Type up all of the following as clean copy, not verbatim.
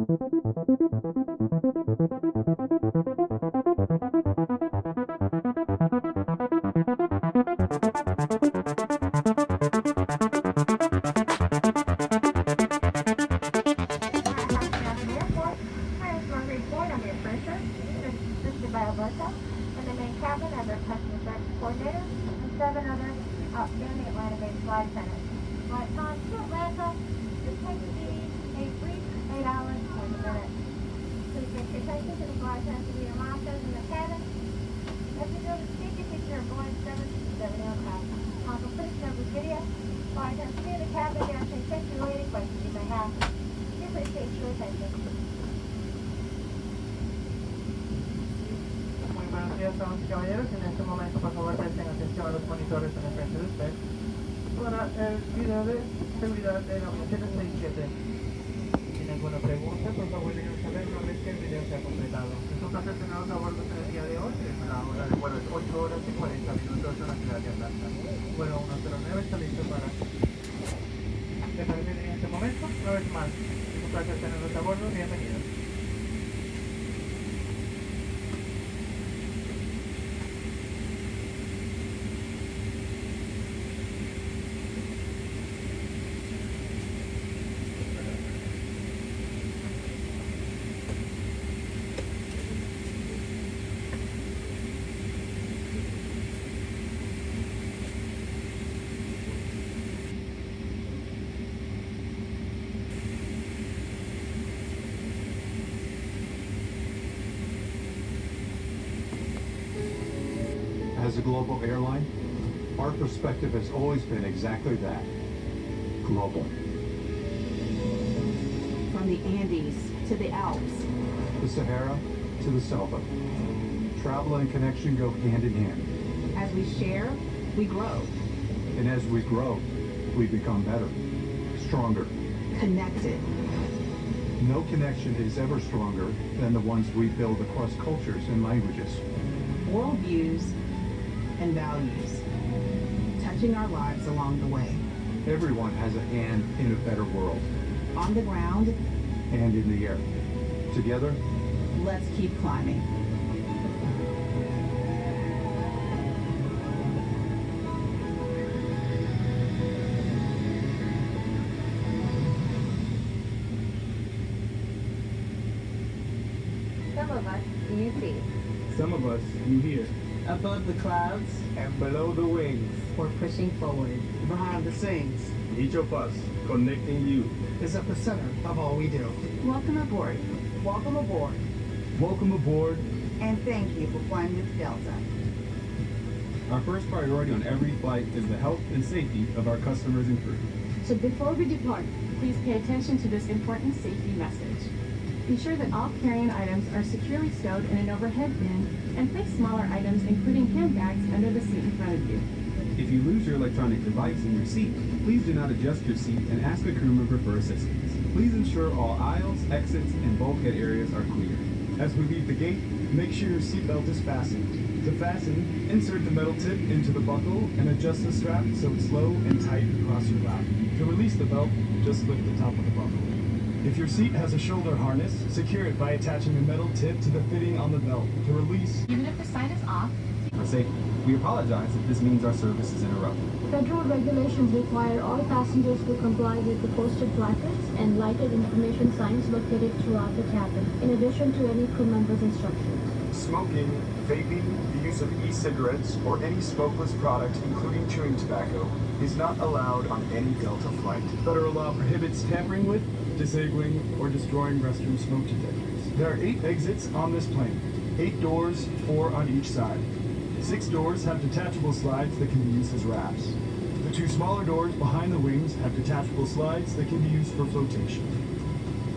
In the main cabin as our customer service coordinator, and 7 other outstanding Atlanta-based flight attendants. Flight time to Atlanta is going to be a brief 8 hours, 20 minutes. Please make your attention to the flight sensitivity monitors in the cabin. As we go to speak, a picture of Boeing 737 aircraft. On completion of this video, flight attendants in the cabin to answer any safety-related questions you may have. We appreciate your attention. Buenos días, damas y caballeros. En este momento, por favor, presten atención a los monitores en el frente de usted para el video de seguridad de la 767. Si tienen alguna pregunta, por favor, déjenos saber una vez que el video sea completado. Es un placer tenerlos a bordo en el día de hoy. Es una hora de vuelo de 8 horas y 40 minutos en la ciudad de Atlanta. Vuelo 109 está listo para departir en este momento. Una vez más, es un placer tenerlos a bordo. Bienvenidos. As a global airline, our perspective has always been exactly that, global. From the Andes to the Alps. The Sahara to the Selva. Travel and connection go hand in hand. As we share, we grow. And as we grow, we become better, stronger. Connected. No connection is ever stronger than the ones we build across cultures and languages. Worldviews and values, touching our lives along the way. Everyone has a hand in a better world. On the ground and in the air. Together, let's keep climbing. Some of us you see. Some of us you hear. Above the clouds, And below the wings, We're pushing forward. behind the scenes, each of us connecting you. is at the center of all we do. Welcome aboard. Welcome aboard. Welcome aboard. And thank you for flying with Delta. Our first priority on every flight is the health and safety of our customers and crew. So before we depart, please pay attention to this important safety message. Be sure that all carry-on items are securely stowed in an overhead bin and place smaller items, including handbags, under the seat in front of you. If you lose your electronic device in your seat, please do not adjust your seat and ask a crew member for assistance. Please ensure all aisles, exits, and bulkhead areas are clear. As we leave the gate, make sure your seatbelt is fastened. To fasten, insert the metal tip into the buckle and adjust the strap so it's low and tight across your lap. To release the belt, just lift the top of the buckle. If your seat has a shoulder harness, secure it by attaching the metal tip to the fitting on the belt. To release, Even if the sign is off, For safety, we apologize if this means our service is interrupted. Federal regulations require all passengers to comply with the posted placards and lighted information signs located throughout the cabin, in addition to any crew member's instructions. smoking, vaping, the use of e-cigarettes, or any smokeless product, including chewing tobacco, is not allowed on any Delta flight. Federal law prohibits tampering with, disabling, or destroying restroom smoke detectors. There are 8 exits on this plane. 8 doors, 4 on each side. 6 doors have detachable slides that can be used as rafts. The 2 smaller doors behind the wings have detachable slides that can be used for flotation.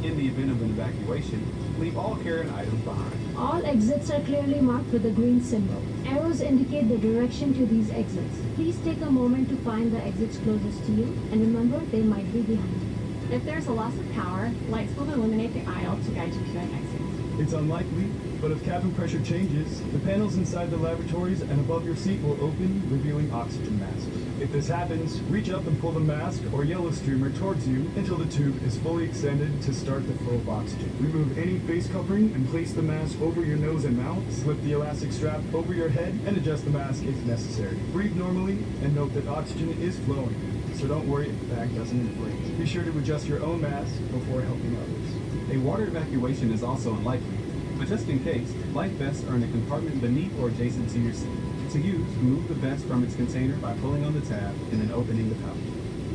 In the event of an evacuation, leave all carry-on items behind. All exits are clearly marked with a green symbol. Arrows indicate the direction to these exits. Please take a moment to find the exits closest to you, and remember they might be behind you. if there's a loss of power, lights will illuminate the aisle to guide you to an exit. It's unlikely, but if cabin pressure changes, the panels inside the lavatories and above your seat will open, revealing oxygen masks. If this happens, reach up and pull the mask or yellow streamer towards you until the tube is fully extended to start the flow of oxygen. Remove any face covering and place the mask over your nose and mouth. Slip the elastic strap over your head and adjust the mask if necessary. Breathe normally and note that oxygen is flowing, so don't worry if the bag doesn't inflate. Be sure to adjust your own mask before helping others. A water evacuation is also unlikely, but just in case, life vests are in a compartment beneath or adjacent to your seat. To use, remove the vest from its container by pulling on the tab and then opening the pouch.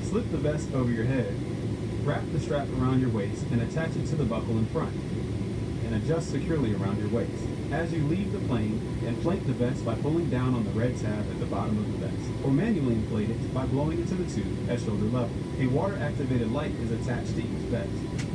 Slip the vest over your head, wrap the strap around your waist and attach it to the buckle in front, and adjust securely around your waist. As you leave the plane, inflate the vest by pulling down on the red tab at the bottom of the vest, or manually inflate it by blowing into the tube at shoulder level. A water-activated light is attached to each vest.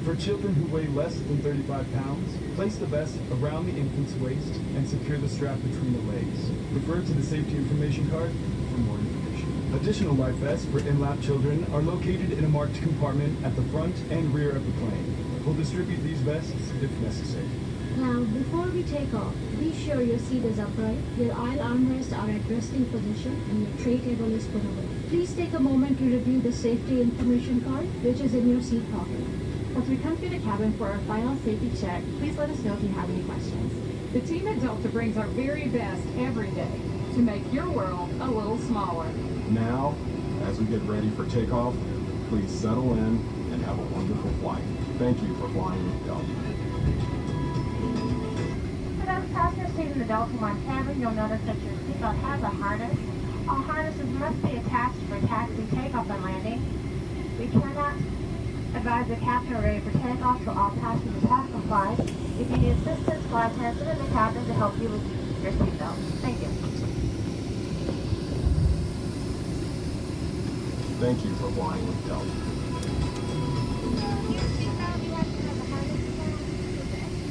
For children who weigh less than 35 pounds, place the vest around the infant's waist and secure the strap between the legs. Refer to the safety information card for more information. Additional life vests for in-lap children are located in a marked compartment at the front and rear of the plane. We'll distribute these vests if necessary. Now, before we take off, be sure your seat is upright, your aisle armrests are at resting position, and your tray table is put away. Please take a moment to review the safety information card, which is in your seat pocket. As we come through the cabin for our final safety check, please let us know if you have any questions. The team at Delta brings our very best every day to make your world a little smaller. Now, as we get ready for takeoff, please settle in and have a wonderful flight. Thank you for flying with Delta. For those passengers seated in the Delta One cabin, you'll notice that your seatbelt has a harness. All harnesses must be attached for taxi, takeoff, and landing. We cannot advise the captain ready for takeoff, so all passengers have complied. If you need assistance, flight attendants in the cabin to help you with your seatbelt. Thank you. Thank you for flying with Delta. Your seatbelt, you have to have the harness attached.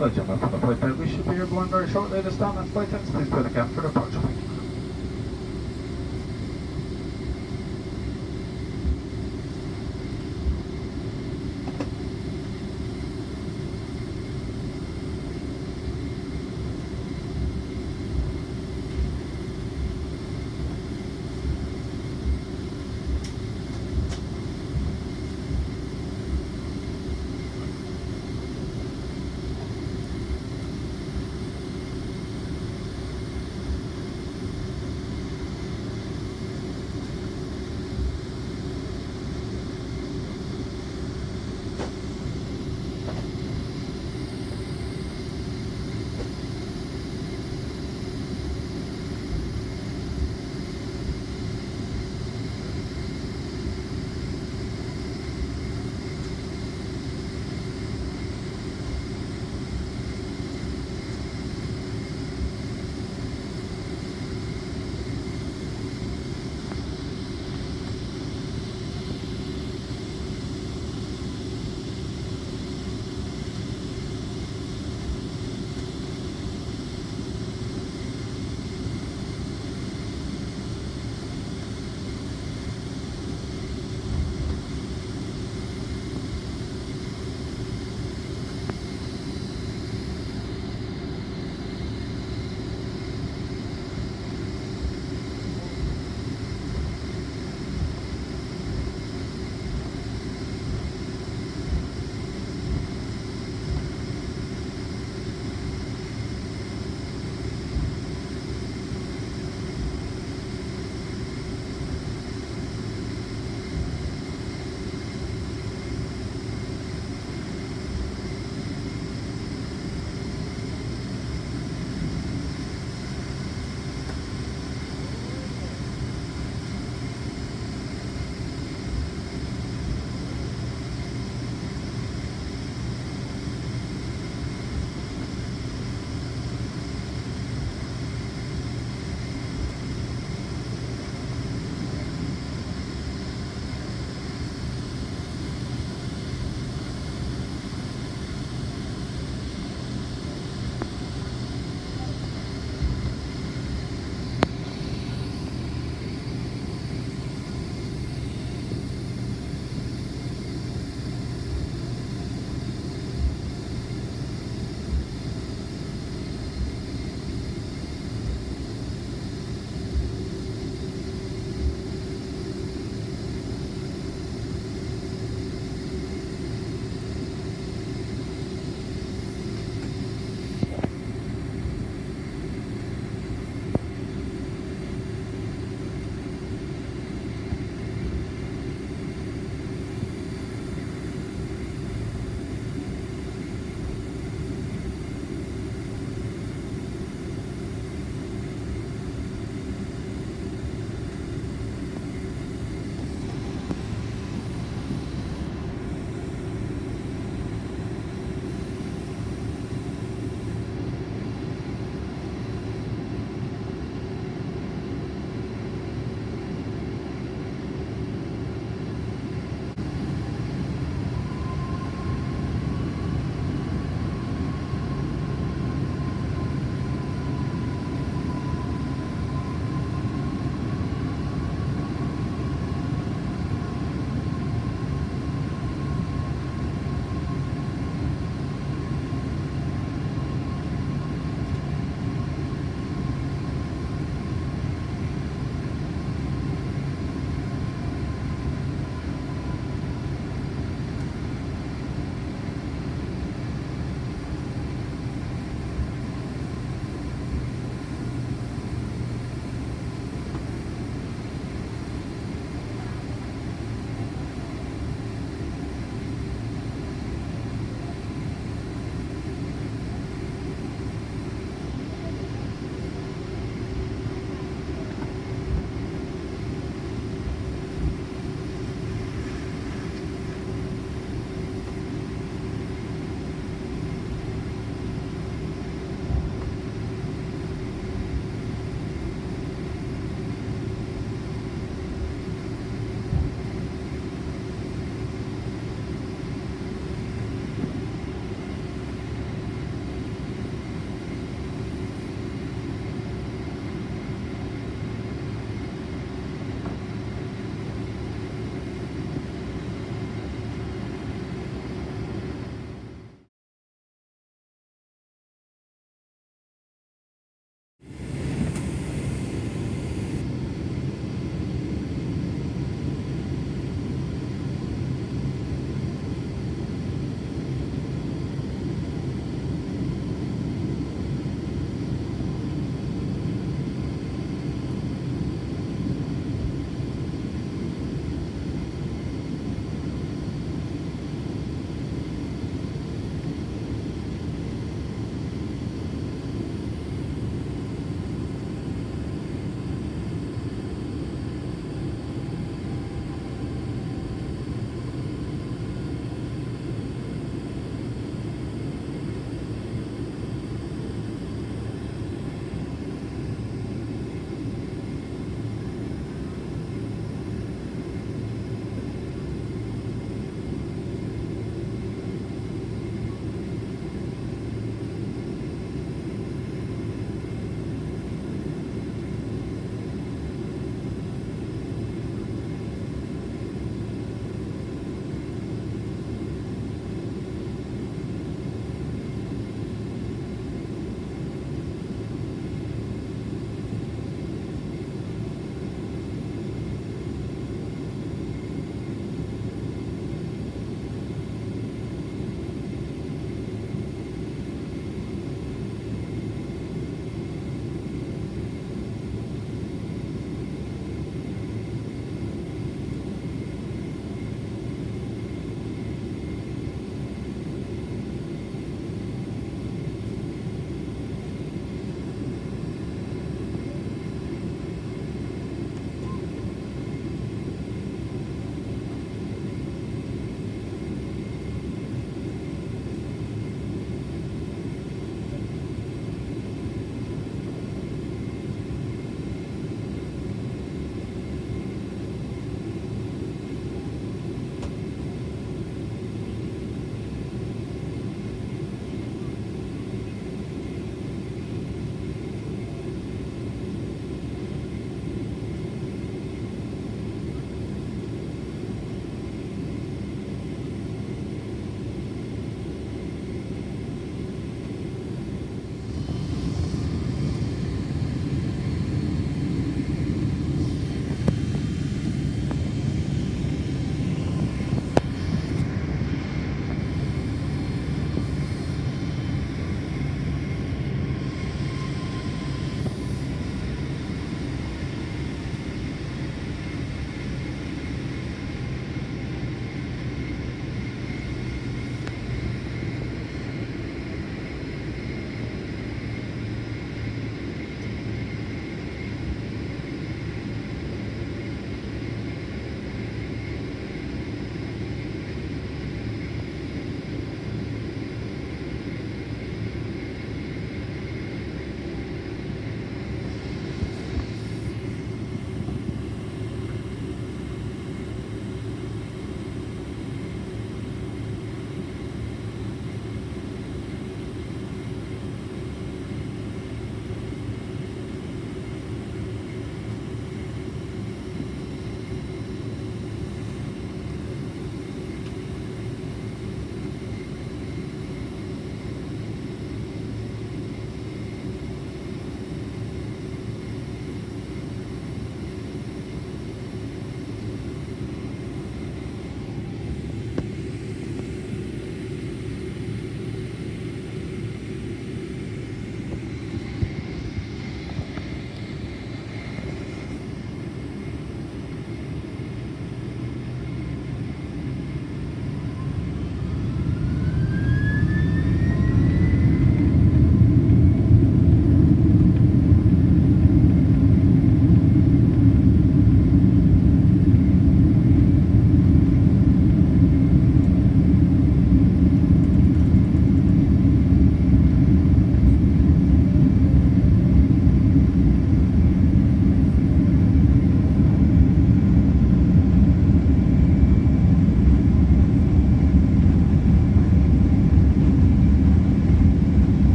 Gentlemen from the flight deck, we should be here going very shortly. This down next flight attendants, please put a cap for departure.